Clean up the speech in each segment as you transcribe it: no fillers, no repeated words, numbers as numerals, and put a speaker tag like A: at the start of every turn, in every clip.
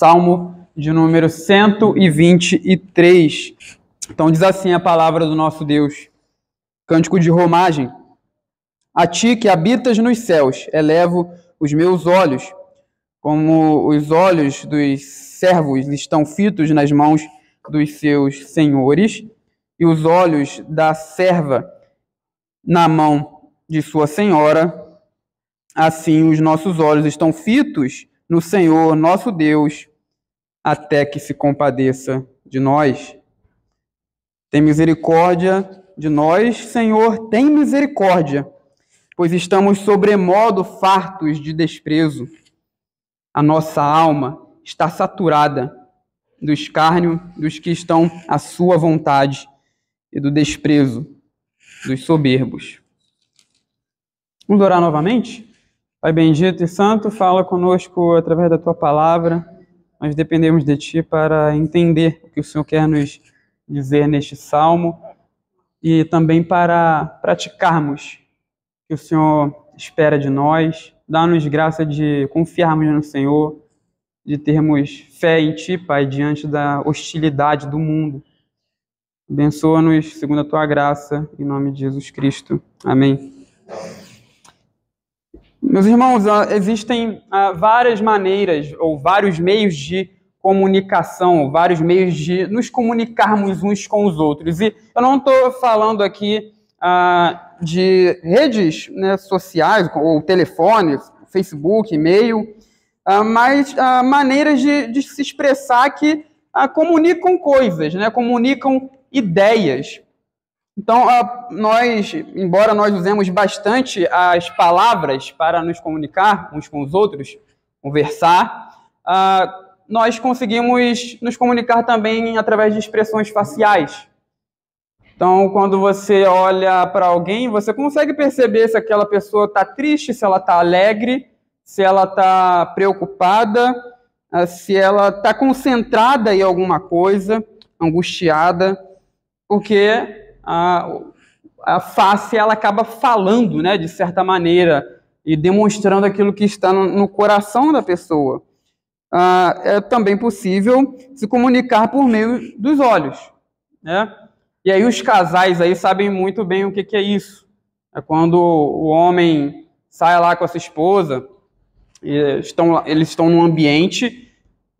A: Salmo de número 123. Então diz assim a palavra do nosso Deus. Cântico de romagem. A ti que habitas nos céus, elevo os meus olhos, como os olhos dos servos estão fitos nas mãos dos seus senhores, e os olhos da serva na mão de sua senhora, assim os nossos olhos estão fitos no Senhor, nosso Deus, até que se compadeça de nós. Tem misericórdia de nós, Senhor, tem misericórdia, pois estamos sobremodo fartos de desprezo. A nossa alma está saturada do escárnio dos que estão à sua vontade e do desprezo dos soberbos. Vamos orar novamente? Pai bendito e santo, fala conosco através da Tua palavra. Nós dependemos de Ti para entender o que o Senhor quer nos dizer neste salmo e também para praticarmos o que o Senhor espera de nós. Dá-nos graça de confiarmos no Senhor, de termos fé em Ti, Pai, diante da hostilidade do mundo. Abençoa-nos segundo a Tua graça, em nome de Jesus Cristo. Amém. Meus irmãos, existem várias maneiras ou vários meios de comunicação, vários meios de nos comunicarmos uns com os outros. E eu não estou falando aqui de redes, né, sociais, ou telefone, Facebook, e-mail, mas maneiras de se expressar que comunicam coisas, né, comunicam ideias. Então, embora nós usemos bastante as palavras para nos comunicar uns com os outros, conversar, nós conseguimos nos comunicar também através de expressões faciais. Então, quando você olha para alguém, você consegue perceber se aquela pessoa está triste, se ela está alegre, se ela está preocupada, se ela está concentrada em alguma coisa, angustiada, porque a face ela acaba falando, né, de certa maneira, e demonstrando aquilo que está no coração da pessoa. É também possível se comunicar por meio dos olhos, né? E aí os casais aí sabem muito bem o que é isso. É quando o homem sai lá com a sua esposa, e eles estão num ambiente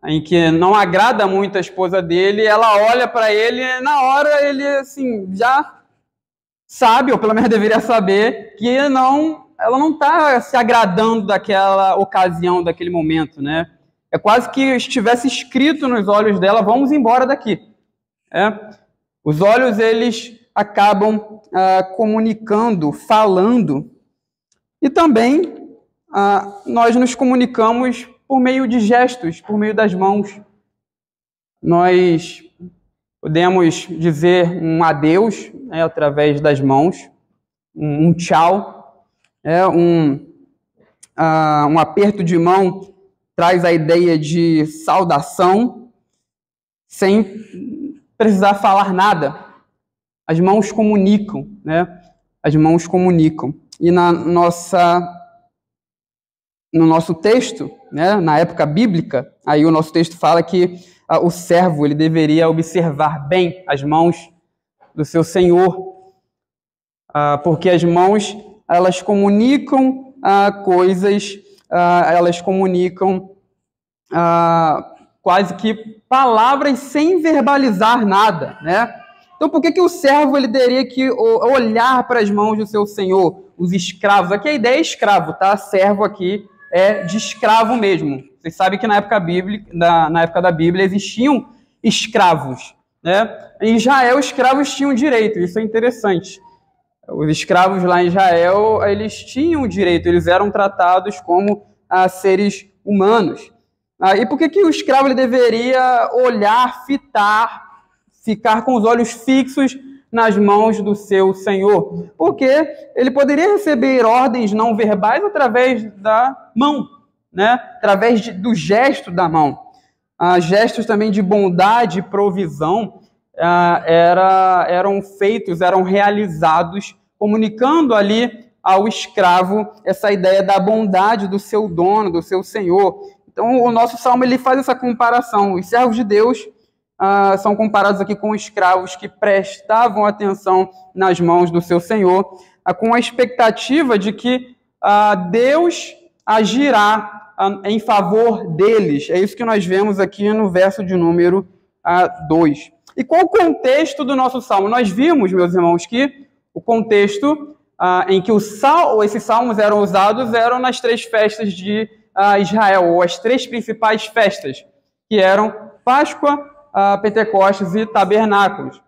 A: em que não agrada muito a esposa dele, ela olha para ele e na hora ele assim, já sabe, ou pelo menos deveria saber, que ela não está se agradando daquela ocasião, daquele momento, né? É quase que estivesse escrito nos olhos dela, vamos embora daqui. Os olhos, eles acabam comunicando, falando, e também nós nos comunicamos por meio de gestos, por meio das mãos. Nós podemos dizer um adeus, né, através das mãos, um tchau, um aperto de mão traz a ideia de saudação, sem precisar falar nada. As mãos comunicam, né? As mãos comunicam. E no nosso texto, né, na época bíblica, aí o nosso texto fala que o servo ele deveria observar bem as mãos do seu senhor, porque as mãos elas comunicam coisas, elas comunicam quase que palavras sem verbalizar nada, né? Então, por que o servo ele teria que olhar para as mãos do seu senhor? Os escravos, aqui a ideia é escravo, tá? Servo aqui é de escravo mesmo. Vocês sabem que na época da Bíblia existiam escravos, né? Em Israel, os escravos tinham direito, isso é interessante. Os escravos lá em Israel, eles tinham direito, eles eram tratados como seres humanos. E por que o escravo ele deveria olhar, ficar com os olhos fixos nas mãos do seu senhor? Porque ele poderia receber ordens não verbais através da mão, né? Através do gesto da mão. Gestos também de bondade e provisão eram realizados, comunicando ali ao escravo essa ideia da bondade do seu dono, do seu senhor. Então, o nosso salmo ele faz essa comparação. Os servos de Deus são comparados aqui com escravos que prestavam atenção nas mãos do seu Senhor, com a expectativa de que Deus agirá em favor deles. É isso que nós vemos aqui no verso de número 2. E qual o contexto do nosso salmo? Nós vimos, meus irmãos, que o contexto em que esses salmos eram usados eram nas 3 festas de Israel, ou as 3 principais festas, que eram Páscoa, Pentecostes e Tabernáculos.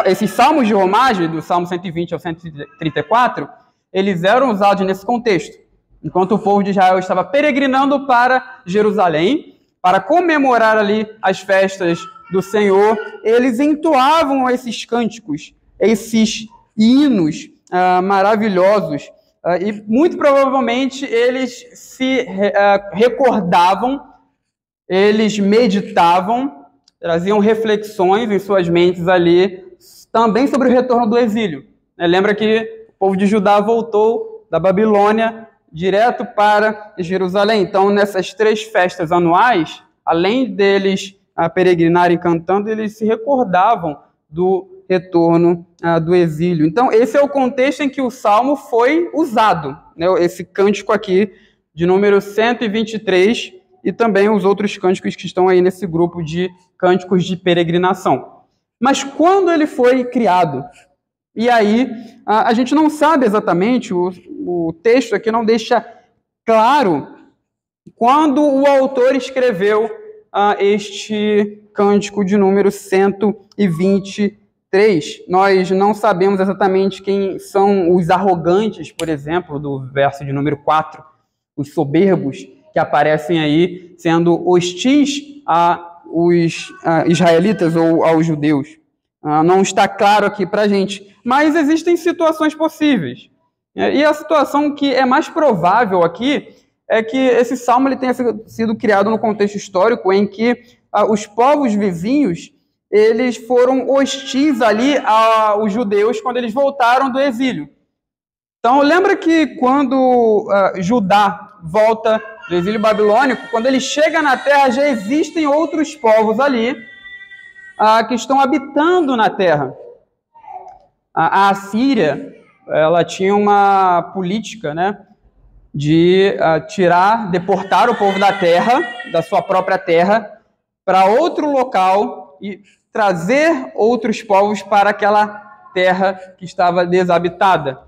A: Esses salmos de romagem, do Salmo 120 ao 134, eles eram usados nesse contexto. Enquanto o povo de Israel estava peregrinando para Jerusalém, para comemorar ali as festas do Senhor, eles entoavam esses cânticos, esses hinos maravilhosos, e muito provavelmente eles se recordavam, eles meditavam, traziam reflexões em suas mentes ali, também sobre o retorno do exílio. Lembra que o povo de Judá voltou da Babilônia direto para Jerusalém. Então, nessas 3 festas anuais, além deles peregrinarem cantando, eles se recordavam do retorno do exílio. Então, esse é o contexto em que o Salmo foi usado, né? Esse cântico aqui, de número 123, e também os outros cânticos que estão aí nesse grupo de cânticos de peregrinação. Mas quando ele foi criado? E aí, a gente não sabe exatamente, o texto aqui não deixa claro quando o autor escreveu este cântico de número 123. Nós não sabemos exatamente quem são os arrogantes, por exemplo, do verso de número 4, os soberbos, que aparecem aí sendo hostis aos israelitas ou aos judeus. Não está claro aqui para a gente, mas existem situações possíveis. E a situação que é mais provável aqui é que esse salmo ele tenha sido criado no contexto histórico em que os povos vizinhos eles foram hostis ali aos judeus quando eles voltaram do exílio. Então, lembra que quando Judá volta do exílio babilônico, quando ele chega na terra, já existem outros povos ali que estão habitando na terra. A Assíria, ela tinha uma política, né, de deportar o povo da terra, da sua própria terra, para outro local e trazer outros povos para aquela terra que estava desabitada.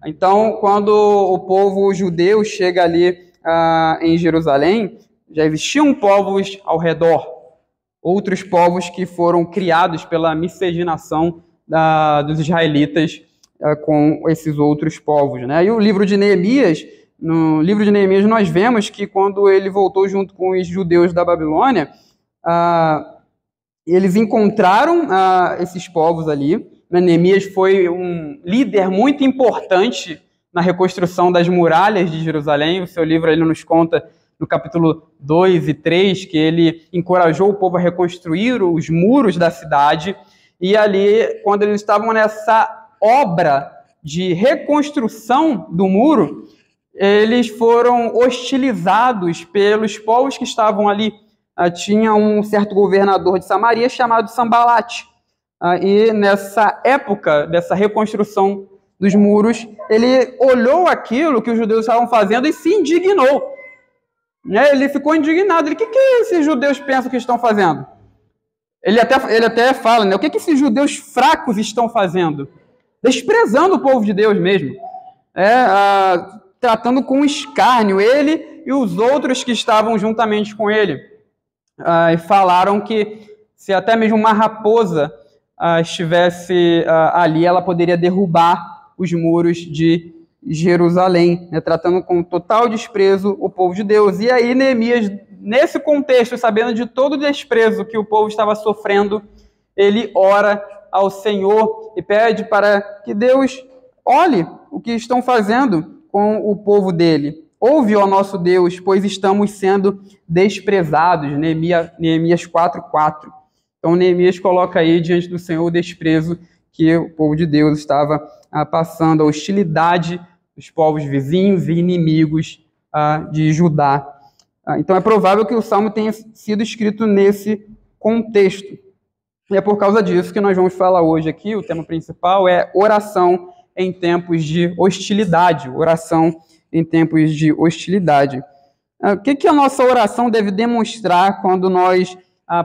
A: Então, quando o povo judeu chega ali em Jerusalém, já existiam povos ao redor, outros povos que foram criados pela miscigenação dos israelitas com esses outros povos, né? E o livro de Neemias, no livro de Neemias nós vemos que quando ele voltou junto com os judeus da Babilônia, eles encontraram esses povos ali. Neemias foi um líder muito importante na reconstrução das muralhas de Jerusalém. O seu livro ele nos conta, no capítulo 2 e 3, que ele encorajou o povo a reconstruir os muros da cidade. E ali, quando eles estavam nessa obra de reconstrução do muro, eles foram hostilizados pelos povos que estavam ali. Tinha um certo governador de Samaria chamado Sambalate. E nessa época dessa reconstrução dos muros, ele olhou aquilo que os judeus estavam fazendo e se indignou. Ele ficou indignado. O que esses judeus pensam que estão fazendo? Ele até fala, né? O que esses judeus fracos estão fazendo? Desprezando o povo de Deus mesmo. Tratando com escárnio ele e os outros que estavam juntamente com ele. E falaram que se até mesmo uma raposa estivesse ali, ela poderia derrubar os muros de Jerusalém, né, tratando com total desprezo o povo de Deus. E aí Neemias, nesse contexto, sabendo de todo o desprezo que o povo estava sofrendo, ele ora ao Senhor e pede para que Deus olhe o que estão fazendo com o povo dele. Ouve, ó nosso Deus, pois estamos sendo desprezados. Neemias 4:4. Então, Neemias coloca aí diante do Senhor o desprezo que o povo de Deus estava passando, a hostilidade dos povos vizinhos e inimigos de Judá. Então é provável que o Salmo tenha sido escrito nesse contexto. E é por causa disso que nós vamos falar hoje aqui, o tema principal é oração em tempos de hostilidade. Oração em tempos de hostilidade. O que a nossa oração deve demonstrar quando nós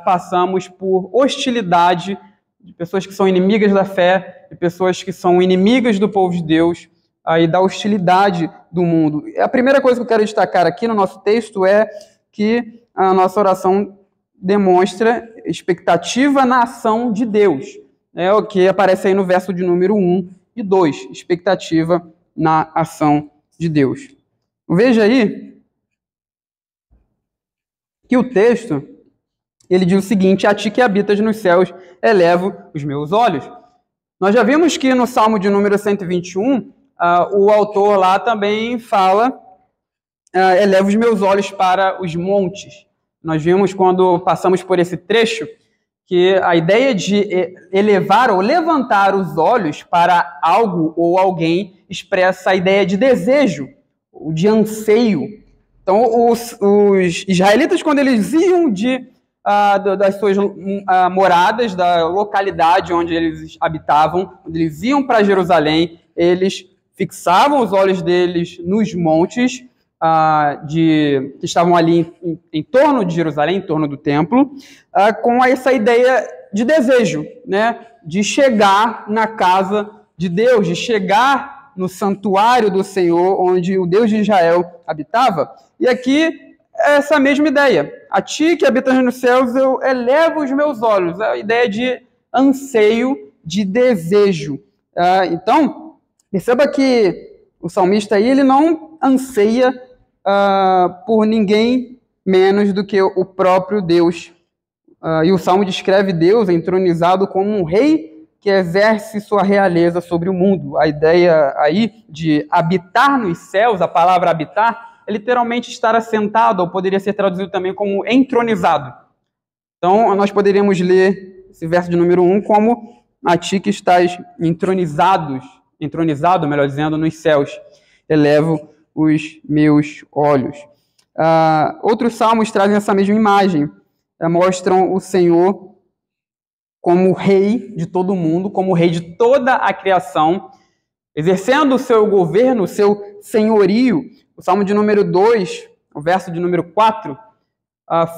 A: passamos por hostilidade de pessoas que são inimigas da fé, de pessoas que são inimigas do povo de Deus e da hostilidade do mundo? A primeira coisa que eu quero destacar aqui no nosso texto é que a nossa oração demonstra expectativa na ação de Deus. É o que aparece aí no verso de número 1 e 2, expectativa na ação de Deus. Veja aí que o texto, ele diz o seguinte: a ti que habitas nos céus, elevo os meus olhos. Nós já vimos que no Salmo de número 121, o autor lá também fala, eleva os meus olhos para os montes. Nós vimos quando passamos por esse trecho que a ideia de elevar ou levantar os olhos para algo ou alguém expressa a ideia de desejo, de anseio. Então, os israelitas, quando eles iam das suas moradas, da localidade onde eles habitavam, quando eles iam para Jerusalém, eles fixavam os olhos deles nos montes que estavam ali em torno de Jerusalém, em torno do templo, com essa ideia de desejo, né? De chegar na casa de Deus, de chegar no santuário do Senhor, onde o Deus de Israel habitava. E aqui é essa mesma ideia. A ti que habitas nos céus, eu elevo os meus olhos. É a ideia de anseio, de desejo. Então, perceba que o salmista aí, ele não anseia por ninguém menos do que o próprio Deus. E o Salmo descreve Deus entronizado como um rei que exerce sua realeza sobre o mundo. A ideia aí de habitar nos céus, a palavra habitar, é literalmente estar assentado, ou poderia ser traduzido também como entronizado. Então, nós poderíamos ler esse verso de número 1 como a ti que estás entronizado, melhor dizendo, nos céus. Elevo os meus olhos. Outros salmos trazem essa mesma imagem. Mostram o Senhor como rei de todo mundo, como rei de toda a criação, exercendo o seu governo, o seu senhorio. O Salmo de número 2, o verso de número 4,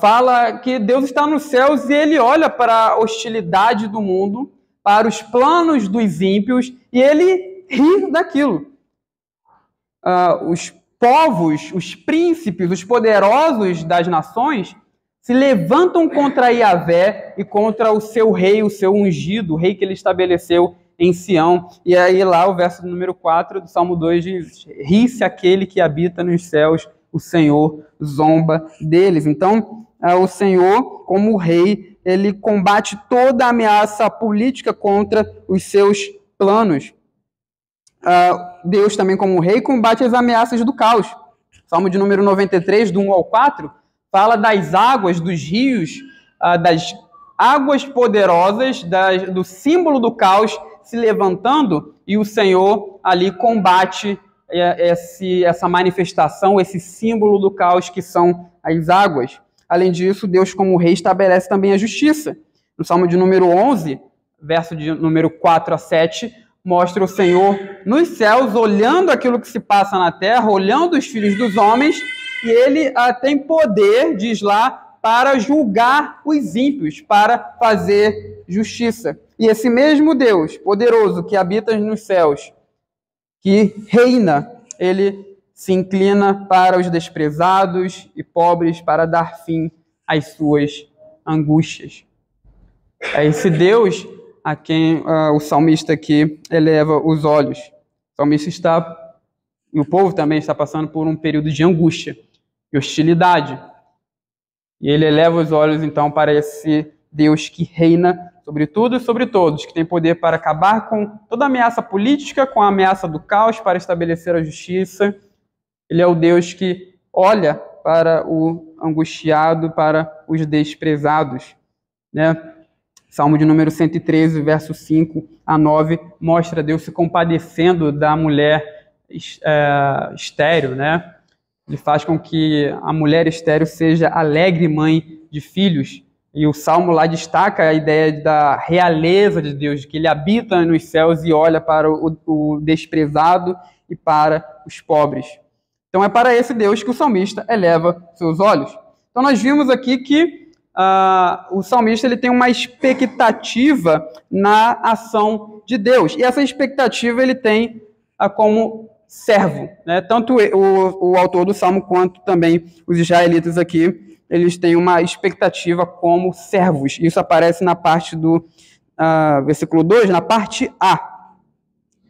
A: fala que Deus está nos céus e ele olha para a hostilidade do mundo, para os planos dos ímpios, e ele ri daquilo. Os povos, os príncipes, os poderosos das nações se levantam contra Yahvé e contra o seu rei, o seu ungido, o rei que ele estabeleceu em Sião. E aí lá o verso número 4 do Salmo 2 diz: ri-se aquele que habita nos céus, o Senhor zomba deles. Então, o Senhor, como rei, ele combate toda ameaça política contra os seus planos. Deus também, como rei, combate as ameaças do caos. Salmo de número 93, do 1 ao 4, fala das águas, dos rios, das águas poderosas, do símbolo do caos se levantando, e o Senhor ali combate essa manifestação, esse símbolo do caos que são as águas. Além disso, Deus, como rei, estabelece também a justiça. No Salmo de número 11, verso de número 4 a 7, mostra o Senhor nos céus, olhando aquilo que se passa na terra, olhando os filhos dos homens, e ele tem poder, diz lá, para julgar os ímpios, para fazer justiça. E esse mesmo Deus poderoso que habita nos céus, que reina, ele se inclina para os desprezados e pobres para dar fim às suas angústias. É esse Deus a quem o salmista aqui eleva os olhos. O salmista e o povo também está passando por um período de angústia e hostilidade. E ele eleva os olhos, então, para esse Deus que reina sobre tudo e sobre todos, que tem poder para acabar com toda ameaça política, com a ameaça do caos, para estabelecer a justiça. Ele é o Deus que olha para o angustiado, para os desprezados, né? Salmo de número 113, verso 5 a 9, mostra Deus se compadecendo da mulher estéril, né? ele faz com que a mulher estéril seja alegre mãe de filhos. E o Salmo lá destaca a ideia da realeza de Deus, de que ele habita nos céus e olha para o desprezado e para os pobres. Então é para esse Deus que o salmista eleva seus olhos. Então nós vimos aqui que o salmista ele tem uma expectativa na ação de Deus. E essa expectativa ele tem como servo, né? Tanto o autor do Salmo quanto também os israelitas aqui, eles têm uma expectativa como servos. Isso aparece na parte do versículo 2, na parte A.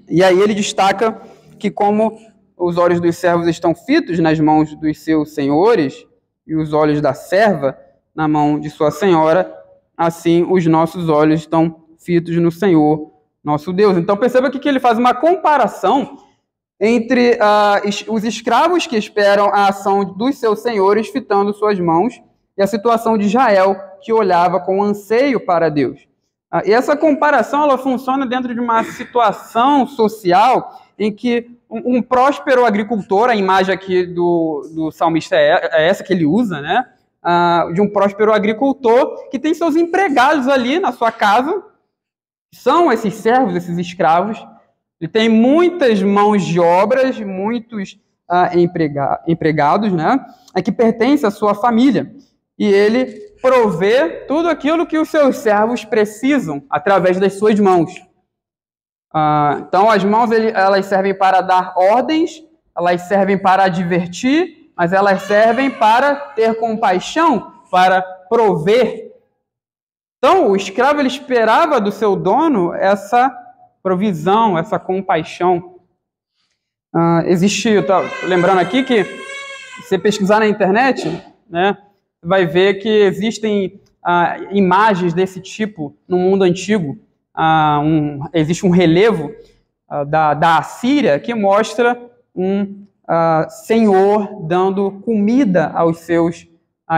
A: E aí ele destaca que como os olhos dos servos estão fitos nas mãos dos seus senhores e os olhos da serva na mão de sua senhora, assim os nossos olhos estão fitos no Senhor, nosso Deus. Então perceba que ele faz uma comparação entre os escravos que esperam a ação dos seus senhores fitando suas mãos e a situação de Israel, que olhava com anseio para Deus. E essa comparação ela funciona dentro de uma situação social em que um próspero agricultor, a imagem aqui do salmista é essa que ele usa, né? De um próspero agricultor que tem seus empregados ali na sua casa, são esses servos, esses escravos. Ele tem muitas mãos de obras, muitos empregados, né, que pertencem à sua família. E ele provê tudo aquilo que os seus servos precisam através das suas mãos. Então, as mãos elas servem para dar ordens, elas servem para advertir, mas elas servem para ter compaixão, para prover. Então, o escravo ele esperava do seu dono essa provisão, essa compaixão. Eu tô lembrando aqui que se você pesquisar na internet, né, vai ver que existem imagens desse tipo no mundo antigo. Existe um relevo da Assíria que mostra um senhor dando comida aos seus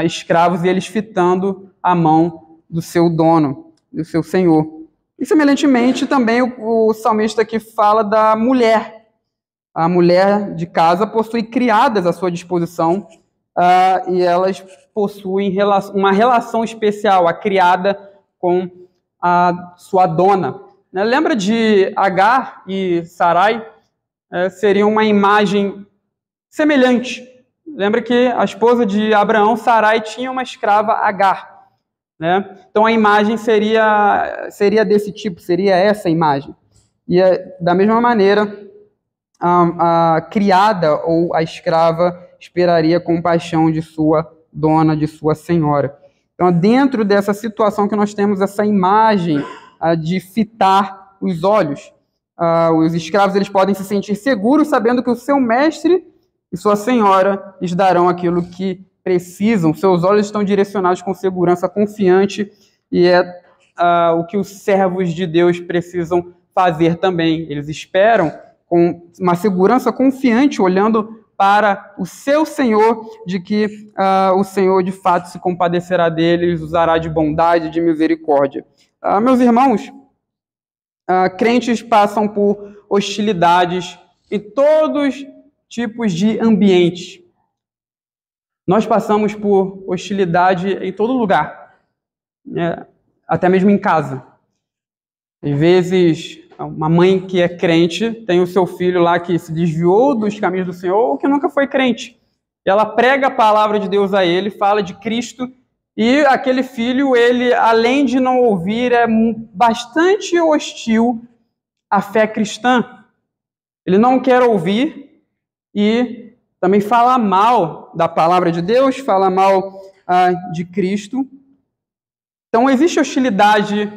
A: escravos e eles fitando a mão do seu dono, do seu senhor. E, semelhantemente, também o salmista aqui fala da mulher. A mulher de casa possui criadas à sua disposição e elas possuem uma relação especial, a criada com a sua dona. Lembra de Agar e Sarai? Seria uma imagem semelhante. Lembra que a esposa de Abraão, Sarai, tinha uma escrava, Agar. Né? Então a imagem seria desse tipo, seria essa imagem. E da mesma maneira, a criada ou a escrava esperaria compaixão de sua dona, de sua senhora. Então, dentro dessa situação que nós temos essa imagem de fitar os olhos, os escravos eles podem se sentir seguros sabendo que o seu mestre e sua senhora lhes darão aquilo que precisam, seus olhos estão direcionados com segurança confiante, e é o que os servos de Deus precisam fazer também. Eles esperam com uma segurança confiante, olhando para o seu Senhor, de que o Senhor de fato se compadecerá deles, usará de bondade, de misericórdia. Meus irmãos, crentes passam por hostilidades em todos tipos de ambientes. Nós passamos por hostilidade em todo lugar, né? Até mesmo em casa. Às vezes, uma mãe que é crente tem o seu filho lá que se desviou dos caminhos do Senhor ou que nunca foi crente. E ela prega a palavra de Deus a ele, fala de Cristo, e aquele filho, ele, além de não ouvir, é bastante hostil à fé cristã. Ele não quer ouvir e também fala mal da palavra de Deus, fala mal de Cristo. Então, existe hostilidade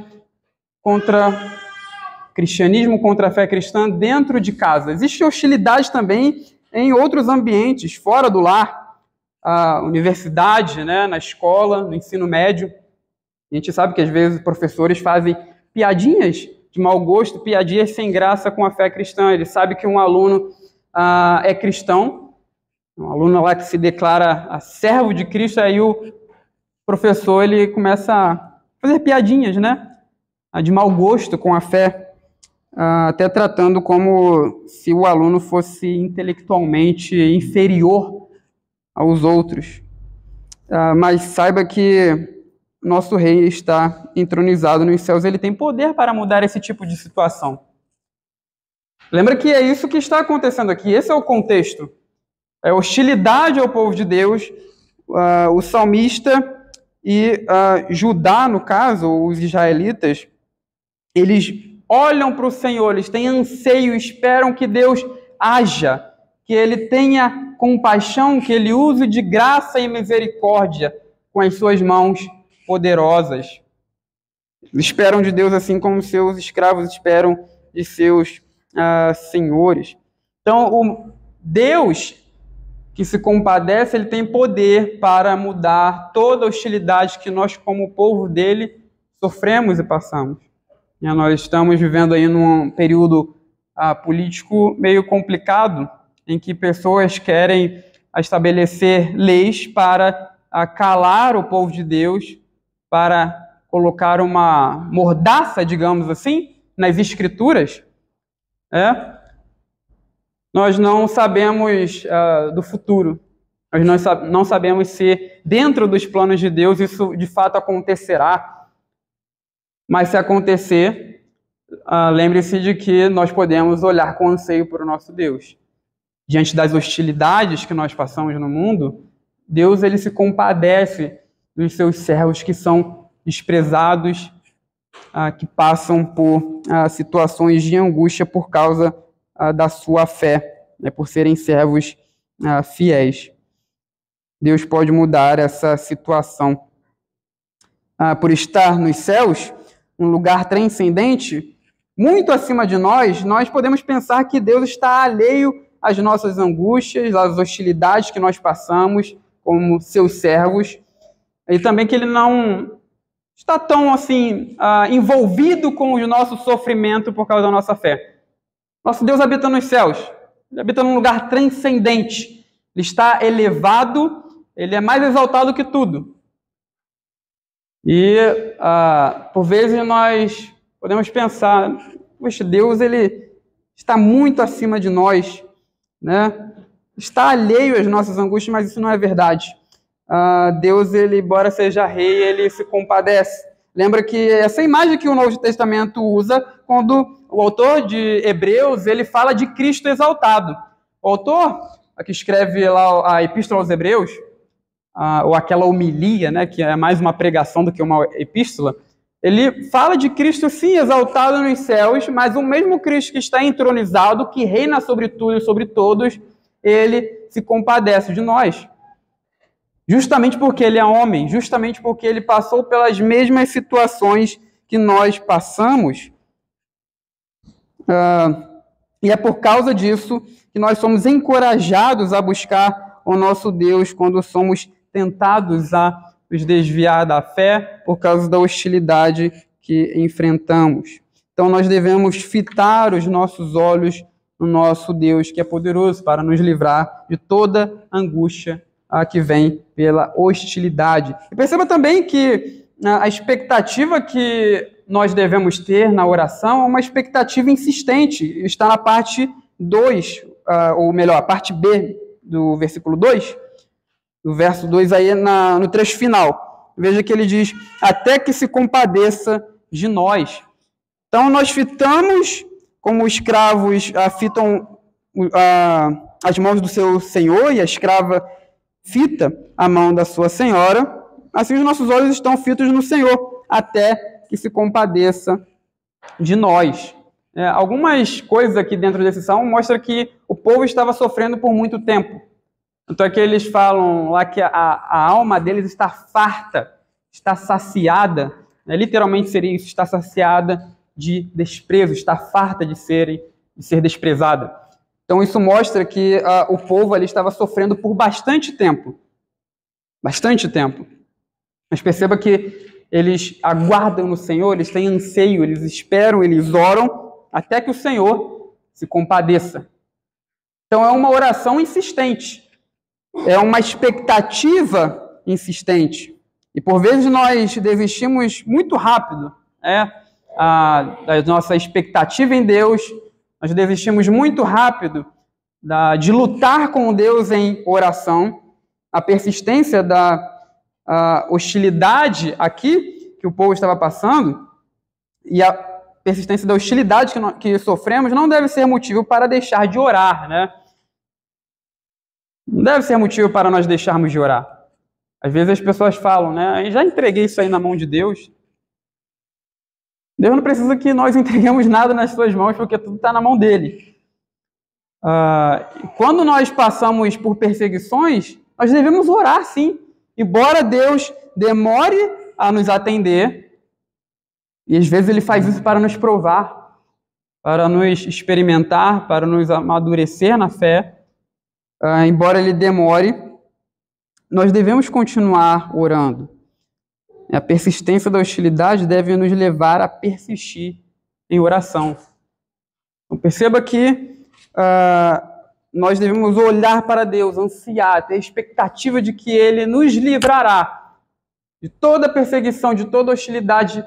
A: contra o cristianismo, contra a fé cristã dentro de casa. Existe hostilidade também em outros ambientes, fora do lar, a universidade, né, na escola, no ensino médio. A gente sabe que às vezes professores fazem piadinhas de mau gosto, piadinhas sem graça com a fé cristã. Ele sabe que um aluno é cristão, um aluno lá que se declara servo de Cristo, aí o professor ele começa a fazer piadinhas, né, de mau gosto com a fé, até tratando como se o aluno fosse intelectualmente inferior aos outros. Mas saiba que nosso rei está entronizado nos céus, ele tem poder para mudar esse tipo de situação. Lembra que é isso que está acontecendo aqui, esse é o contexto. É hostilidade ao povo de Deus, o salmista e Judá, no caso, os israelitas, eles olham para o Senhor, eles têm anseio, esperam que Deus haja, que Ele tenha compaixão, que Ele use de graça e misericórdia com as suas mãos poderosas. Eles esperam de Deus assim como seus escravos esperam de seus senhores. Então, o Deus que se compadece, ele tem poder para mudar toda a hostilidade que nós, como povo dele, sofremos e passamos. Nós estamos vivendo aí num período político meio complicado, em que pessoas querem estabelecer leis para calar o povo de Deus, para colocar uma mordaça, digamos assim, nas escrituras. Nós não sabemos do futuro. Nós não sabemos se dentro dos planos de Deus isso de fato acontecerá. Mas se acontecer, lembre-se de que nós podemos olhar com anseio para o nosso Deus. Diante das hostilidades que nós passamos no mundo, Deus ele se compadece dos seus servos que são desprezados, que passam por situações de angústia por causa da sua fé, por serem servos fiéis. Deus pode mudar essa situação. Por estar nos céus, um lugar transcendente, muito acima de nós podemos pensar que Deus está alheio às nossas angústias, às hostilidades que nós passamos como seus servos, e também que Ele não está tão assim envolvido com o nosso sofrimento por causa da nossa fé. Nosso Deus habita nos céus, Ele habita num lugar transcendente, Ele está elevado, Ele é mais exaltado que tudo. E, por vezes, nós podemos pensar, poxa, Deus ele está muito acima de nós, né? Está alheio às nossas angústias, mas isso não é verdade. Deus, ele, embora seja rei, ele se compadece. Lembra que essa imagem que o Novo Testamento usa quando o autor de Hebreus, ele fala de Cristo exaltado. O autor, que escreve lá a Epístola aos Hebreus, ou aquela homilia, né, que é mais uma pregação do que uma epístola, ele fala de Cristo, sim, exaltado nos céus, mas o mesmo Cristo que está entronizado, que reina sobre tudo e sobre todos, ele se compadece de nós. Justamente porque ele é homem, justamente porque ele passou pelas mesmas situações que nós passamos. E é por causa disso que nós somos encorajados a buscar o nosso Deus quando somos tentados a nos desviar da fé por causa da hostilidade que enfrentamos. Então nós devemos fitar os nossos olhos no nosso Deus, que é poderoso para nos livrar de toda angústia que vem pela hostilidade. E perceba também que a expectativa que nós devemos ter na oração é uma expectativa insistente. Está na parte 2, ou melhor, a parte B do versículo 2, do verso 2 aí no trecho final. Veja que ele diz, até que se compadeça de nós. Então nós fitamos, como escravos fitam as mãos do seu senhor, e a escrava fita a mão da sua senhora, assim os nossos olhos estão fitos no Senhor, até que se compadeça de nós. Algumas coisas aqui dentro desse salmo mostram que o povo estava sofrendo por muito tempo. Então é que eles falam lá que a alma deles está farta, está saciada, literalmente seria isso, está saciada de desprezo, está farta de ser desprezada. Então isso mostra que o povo ali estava sofrendo por bastante tempo. Bastante tempo. Mas perceba que eles aguardam no Senhor, eles têm anseio, eles esperam, eles oram, até que o Senhor se compadeça. Então é uma oração insistente. É uma expectativa insistente. E por vezes nós desistimos muito rápido da nossa expectativa em Deus, nós desistimos muito rápido de lutar com Deus em oração, a persistência da hostilidade aqui que o povo estava passando e a persistência da hostilidade que sofremos não deve ser motivo para deixar de orar, né? Não deve ser motivo para nós deixarmos de orar. Às vezes as pessoas falam, né? Já entreguei isso aí na mão de Deus. Deus não precisa que nós entreguemos nada nas suas mãos, porque tudo está na mão dele. Quando nós passamos por perseguições, nós devemos orar, sim. Embora Deus demore a nos atender, e às vezes Ele faz isso para nos provar, para nos experimentar, para nos amadurecer na fé. Embora Ele demore, nós devemos continuar orando. A persistência da hostilidade deve nos levar a persistir em oração. Então, perceba que nós devemos olhar para Deus, ansiar, ter expectativa de que Ele nos livrará de toda perseguição, de toda hostilidade,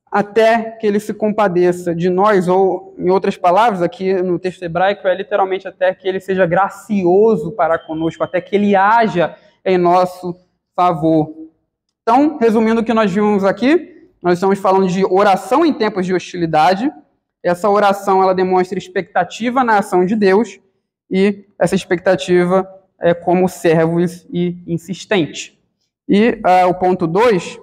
A: até que Ele se compadeça de nós, ou, em outras palavras, aqui no texto hebraico, é literalmente até que Ele seja gracioso para conosco, até que Ele haja em nosso favor. Então, resumindo o que nós vimos aqui, nós estamos falando de oração em tempos de hostilidade. Essa oração, ela demonstra expectativa na ação de Deus, e essa expectativa é como servos e insistente. E o ponto 2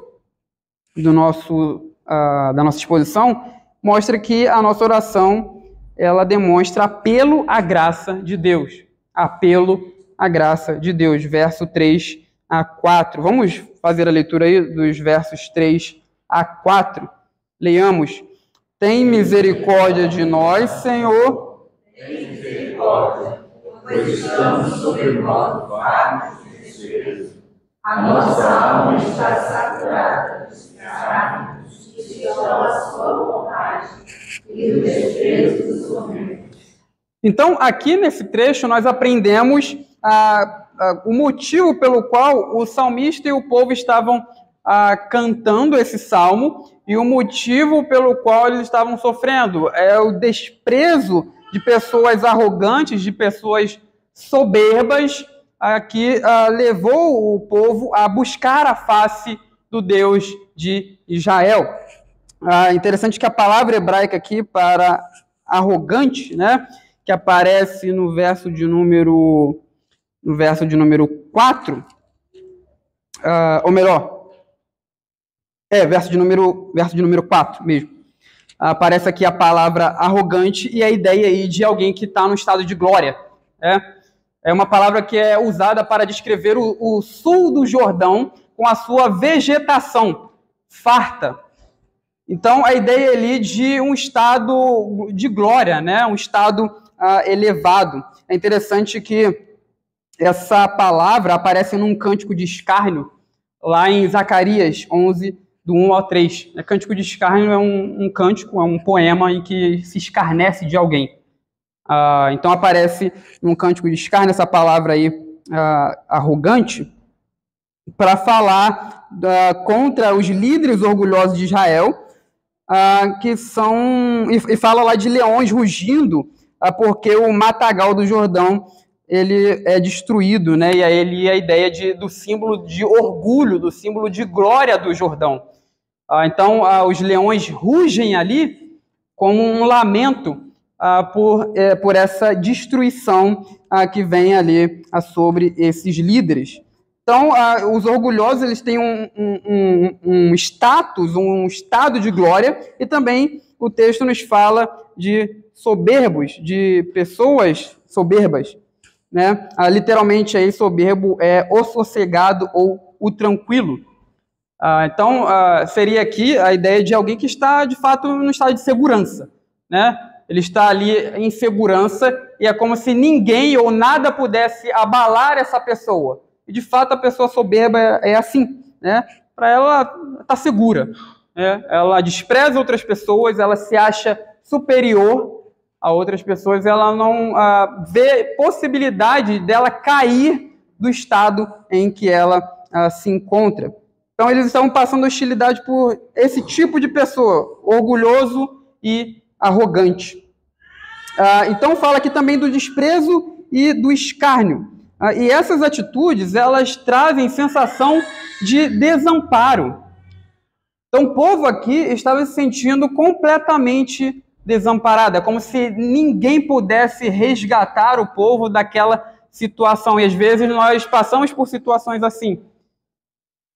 A: da nossa exposição mostra que a nossa oração, ela demonstra apelo à graça de Deus. Apelo à graça de Deus, verso 3 a 4. Vamos fazer a leitura aí dos versos 3 a 4. Leiamos. Tem misericórdia de nós, Senhor.
B: Tem misericórdia, pois estamos sobremodo fartos de despesa. A nossa alma está saturada dos escravos que estão à sua vontade e do desprezo dos homens.
A: Então, aqui nesse trecho, nós aprendemos o motivo pelo qual o salmista e o povo estavam cantando esse salmo e o motivo pelo qual eles estavam sofrendo. É o desprezo de pessoas arrogantes, de pessoas soberbas, que levou o povo a buscar a face do Deus de Israel. Interessante que a palavra hebraica aqui para arrogante, né, que aparece no verso de número 4, ou melhor, verso de número 4 mesmo. Aparece aqui a palavra arrogante e a ideia aí de alguém que está no estado de glória. É uma palavra que é usada para descrever o sul do Jordão com a sua vegetação farta. Então, a ideia ali de um estado de glória, né? Um estado elevado. É interessante que essa palavra aparece num cântico de escárnio, lá em Zacarias 11, do 1 ao 3. Cântico de escárnio é um cântico, é um poema em que se escarnece de alguém. Então aparece num cântico de escárnio essa palavra aí, arrogante, para falar contra os líderes orgulhosos de Israel, que são, e fala lá de leões rugindo, porque o matagal do Jordão ele é destruído, né? E aí a ideia do símbolo de orgulho, do símbolo de glória do Jordão. Então, os leões rugem ali como um lamento por essa destruição que vem ali sobre esses líderes. Então, os orgulhosos eles têm um status, um estado de glória, e também o texto nos fala de soberbos, de pessoas soberbas. Né? Literalmente, aí, soberbo é o sossegado ou o tranquilo. Então, seria aqui a ideia de alguém que está, de fato, no estado de segurança. Né? Ele está ali em segurança e é como se ninguém ou nada pudesse abalar essa pessoa. E, de fato, a pessoa soberba é assim. Né? Para ela, está segura. Né? Ela despreza outras pessoas, ela se acha superior a outras pessoas, ela não vê possibilidade dela cair do estado em que ela se encontra. Então, eles estavam passando hostilidade por esse tipo de pessoa, orgulhoso e arrogante. Então, fala aqui também do desprezo e do escárnio. E essas atitudes, elas trazem sensação de desamparo. Então, o povo aqui estava se sentindo completamente desamparado. É como se ninguém pudesse resgatar o povo daquela situação. E às vezes nós passamos por situações assim.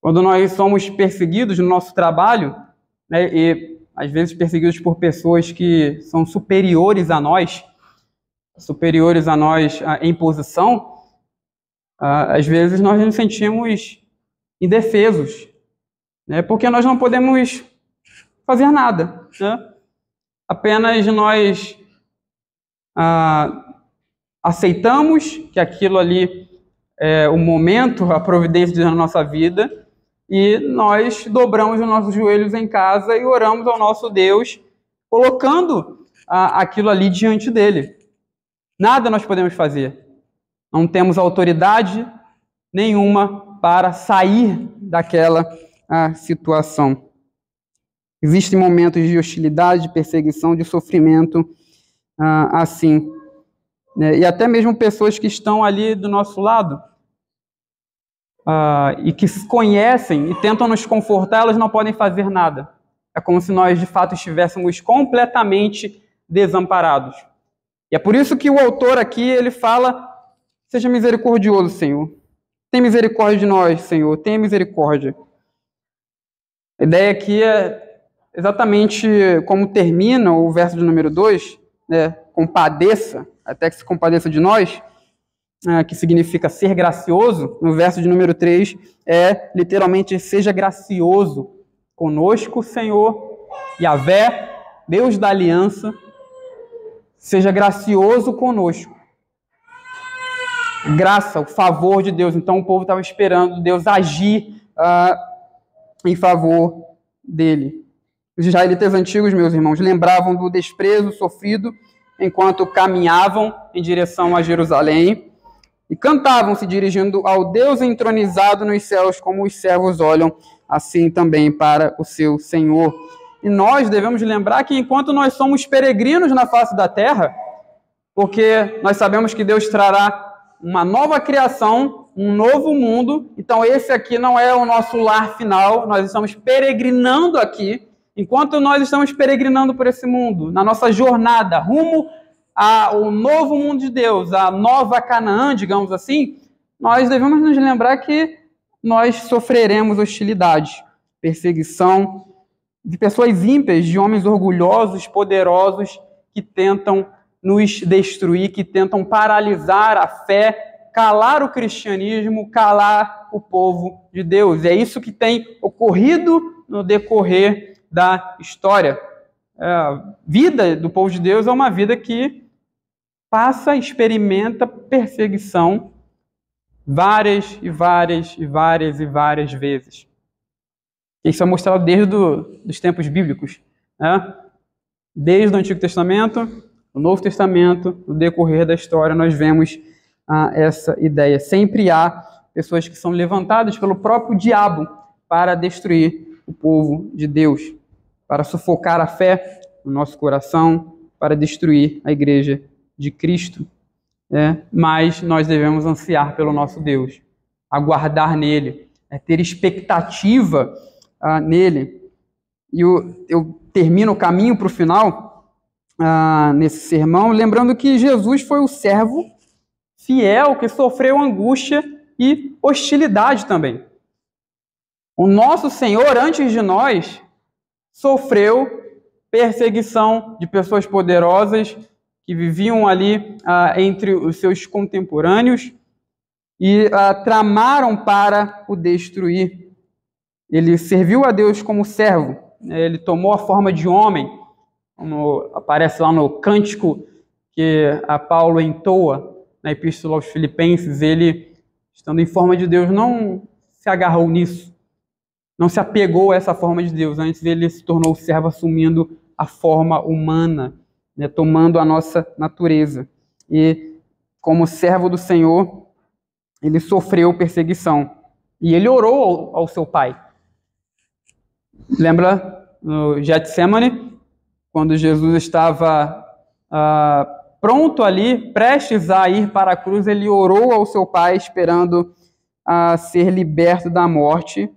A: Quando nós somos perseguidos no nosso trabalho, né, e às vezes perseguidos por pessoas que são superiores a nós em posição, às vezes nós nos sentimos indefesos, né, porque nós não podemos fazer nada, né? Apenas nós aceitamos que aquilo ali é o momento, a providência da nossa vida, e nós dobramos os nossos joelhos em casa e oramos ao nosso Deus, colocando aquilo ali diante dele. Nada nós podemos fazer. Não temos autoridade nenhuma para sair daquela situação. Existem momentos de hostilidade, de perseguição, de sofrimento assim. E até mesmo pessoas que estão ali do nosso lado e que se conhecem e tentam nos confortar, elas não podem fazer nada. É como se nós, de fato, estivéssemos completamente desamparados. E é por isso que o autor aqui, ele fala: seja misericordioso, Senhor. Tem misericórdia de nós, Senhor. Tenha misericórdia. A ideia aqui é exatamente como termina o verso de número 2, né? Compadeça, até que se compadeça de nós, que significa ser gracioso. No verso de número 3 é literalmente: seja gracioso conosco, Senhor, Yahvé, Deus da aliança, seja gracioso conosco. Graça, o favor de Deus. Então o povo estava esperando Deus agir em favor dele. Os israelitas antigos, meus irmãos, lembravam do desprezo sofrido enquanto caminhavam em direção a Jerusalém e cantavam se dirigindo ao Deus entronizado nos céus, como os servos olham assim também para o seu Senhor. E nós devemos lembrar que enquanto nós somos peregrinos na face da terra, porque nós sabemos que Deus trará uma nova criação, um novo mundo, então esse aqui não é o nosso lar final, nós estamos peregrinando aqui. Enquanto nós estamos peregrinando por esse mundo, na nossa jornada rumo ao novo mundo de Deus, a nova Canaã, digamos assim, nós devemos nos lembrar que nós sofreremos hostilidade, perseguição de pessoas ímpias, de homens orgulhosos, poderosos, que tentam nos destruir, que tentam paralisar a fé, calar o cristianismo, calar o povo de Deus. E é isso que tem ocorrido no decorrer da história. A vida do povo de Deus é uma vida que experimenta perseguição várias vezes. Isso é mostrado desde os tempos bíblicos, né? Desde o Antigo Testamento, o Novo Testamento, no decorrer da história, nós vemos essa ideia. Sempre há pessoas que são levantadas pelo próprio diabo para destruir o povo de Deus, para sufocar a fé no nosso coração, para destruir a igreja de Cristo. Mas nós devemos ansiar pelo nosso Deus, aguardar nele, ter expectativa nele. E eu termino o caminho para o final nesse sermão, lembrando que Jesus foi o servo fiel que sofreu angústia e hostilidade também. O nosso Senhor, antes de nós, sofreu perseguição de pessoas poderosas que viviam ali entre os seus contemporâneos e tramaram para o destruir. Ele serviu a Deus como servo, ele tomou a forma de homem, como aparece lá no cântico que Paulo entoa na Epístola aos Filipenses. Ele, estando em forma de Deus, não se agarrou nisso, não se apegou a essa forma de Deus. Antes ele se tornou servo, assumindo a forma humana, tomando a nossa natureza. E como servo do Senhor, ele sofreu perseguição. E ele orou ao seu pai. Lembra no Getsemane, quando Jesus estava pronto ali, prestes a ir para a cruz, ele orou ao seu Pai, esperando ser liberto da morte,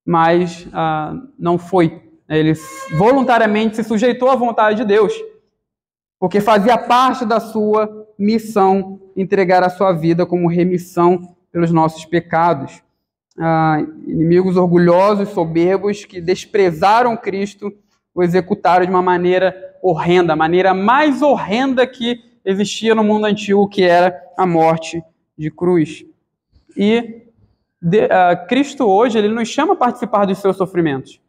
A: mas não foi. Ele voluntariamente se sujeitou à vontade de Deus, porque fazia parte da sua missão entregar a sua vida como remissão pelos nossos pecados. Inimigos orgulhosos, soberbos, que desprezaram Cristo, o executaram de uma maneira horrenda, a maneira mais horrenda que existia no mundo antigo, que era a morte de cruz. E Cristo hoje, ele nos chama a participar dos seus sofrimentos.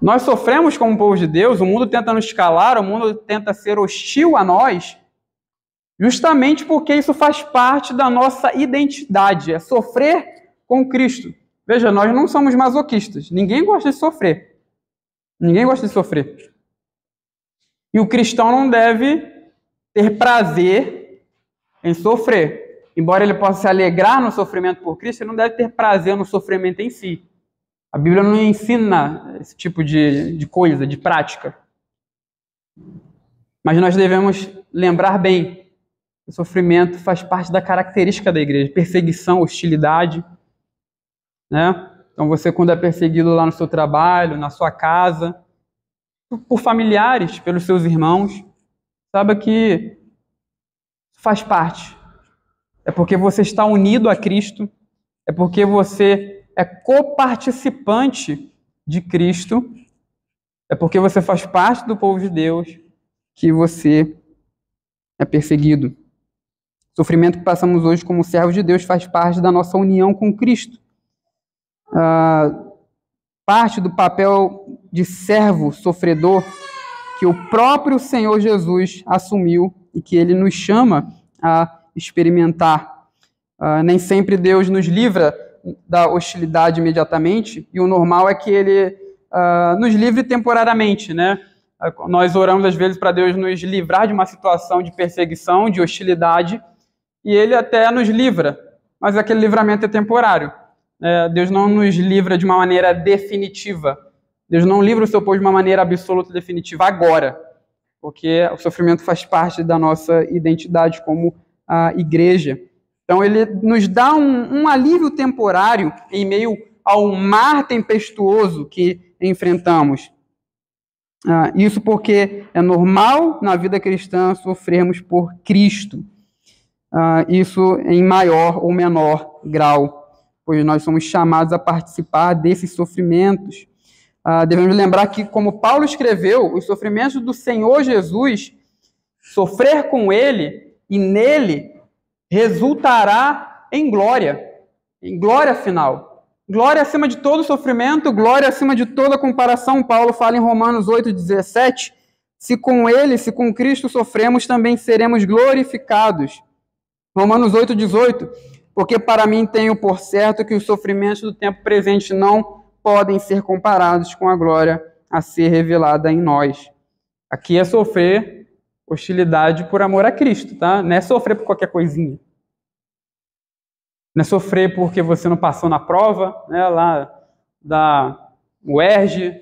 A: Nós sofremos como povo de Deus, o mundo tenta nos calar, o mundo tenta ser hostil a nós, justamente porque isso faz parte da nossa identidade, é sofrer com Cristo. Veja, nós não somos masoquistas, ninguém gosta de sofrer. Ninguém gosta de sofrer. E o cristão não deve ter prazer em sofrer. Embora ele possa se alegrar no sofrimento por Cristo, ele não deve ter prazer no sofrimento em si. A Bíblia não ensina esse tipo de coisa, de prática. Mas nós devemos lembrar bem que o sofrimento faz parte da característica da igreja. Perseguição, hostilidade. Né? Então você, quando é perseguido lá no seu trabalho, na sua casa, por familiares, pelos seus irmãos, saiba que faz parte. É porque você está unido a Cristo, é porque você é coparticipante de Cristo, é porque você faz parte do povo de Deus que você é perseguido. O sofrimento que passamos hoje como servos de Deus faz parte da nossa união com Cristo. Parte do papel de servo sofredor que o próprio Senhor Jesus assumiu e que ele nos chama a experimentar. Nem sempre Deus nos livra da hostilidade imediatamente, e o normal é que ele nos livre temporariamente, né? Nós oramos às vezes para Deus nos livrar de uma situação de perseguição, de hostilidade, e ele até nos livra, mas aquele livramento é temporário. Deus não nos livra de uma maneira definitiva. Deus não livra o seu povo de uma maneira absoluta e definitiva agora, porque o sofrimento faz parte da nossa identidade como a igreja. Então ele nos dá um alívio temporário em meio ao mar tempestuoso que enfrentamos. Isso porque é normal na vida cristã sofrermos por Cristo. Isso em maior ou menor grau, pois nós somos chamados a participar desses sofrimentos. Devemos lembrar que, como Paulo escreveu, os sofrimentos do Senhor Jesus, sofrer com ele e nele, resultará em glória final. Glória acima de todo sofrimento, glória acima de toda comparação. Paulo fala em Romanos 8,17, se com ele, se com Cristo sofremos, também seremos glorificados. Romanos 8,18, porque para mim tenho por certo que os sofrimentos do tempo presente não podem ser comparados com a glória a ser revelada em nós. Aqui é sofrer hostilidade por amor a Cristo, tá? Não é sofrer por qualquer coisinha. Não é sofrer porque você não passou na prova, né, lá da UERJ.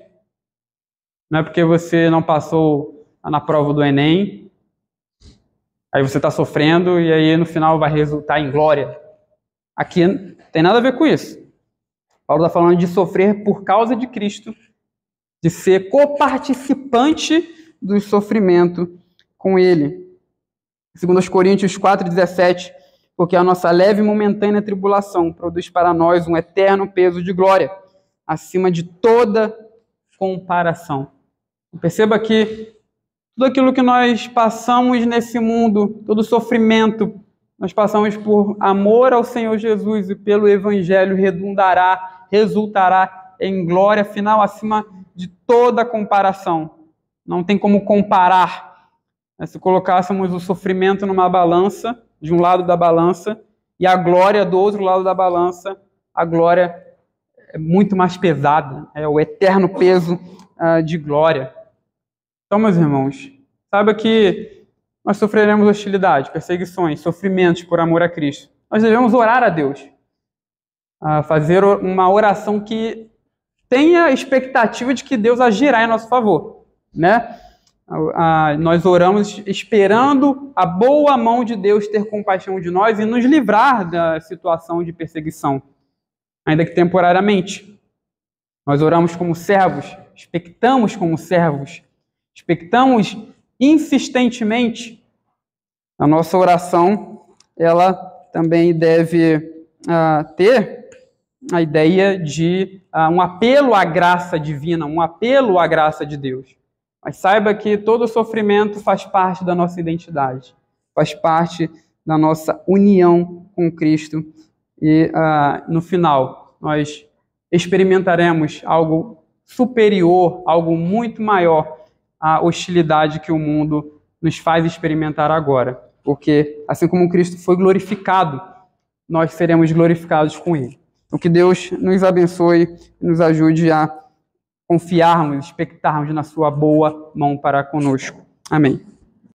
A: Não é porque você não passou na prova do Enem. Aí você está sofrendo e aí no final vai resultar em glória. Aqui não tem nada a ver com isso. Paulo está falando de sofrer por causa de Cristo, de ser coparticipante do sofrimento com ele. Segundo os Coríntios 4,17, porque a nossa leve e momentânea tribulação produz para nós um eterno peso de glória, acima de toda comparação. Perceba que tudo aquilo que nós passamos nesse mundo, todo sofrimento, nós passamos por amor ao Senhor Jesus e pelo Evangelho resultará em glória final acima de toda comparação. Não tem como comparar. Se colocássemos o sofrimento numa balança, de um lado da balança, e a glória do outro lado da balança, a glória é muito mais pesada, é o eterno peso de glória. Então, meus irmãos, saiba que nós sofreremos hostilidade, perseguições, sofrimentos por amor a Cristo. Nós devemos orar a Deus, fazer uma oração que tenha a expectativa de que Deus agirá em nosso favor, né? Nós oramos esperando a boa mão de Deus ter compaixão de nós e nos livrar da situação de perseguição, ainda que temporariamente. Nós oramos como servos, expectamos como servos, expectamos insistentemente. A nossa oração, ela também deve ter a ideia de um apelo à graça divina, um apelo à graça de Deus. Mas saiba que todo sofrimento faz parte da nossa identidade, faz parte da nossa união com Cristo. E no final, nós experimentaremos algo superior, algo muito maior à hostilidade que o mundo nos faz experimentar agora. Porque, assim como Cristo foi glorificado, nós seremos glorificados com Ele. Então, que Deus nos abençoe e nos ajude a confiarmos, expectarmos na sua boa mão para conosco. Amém.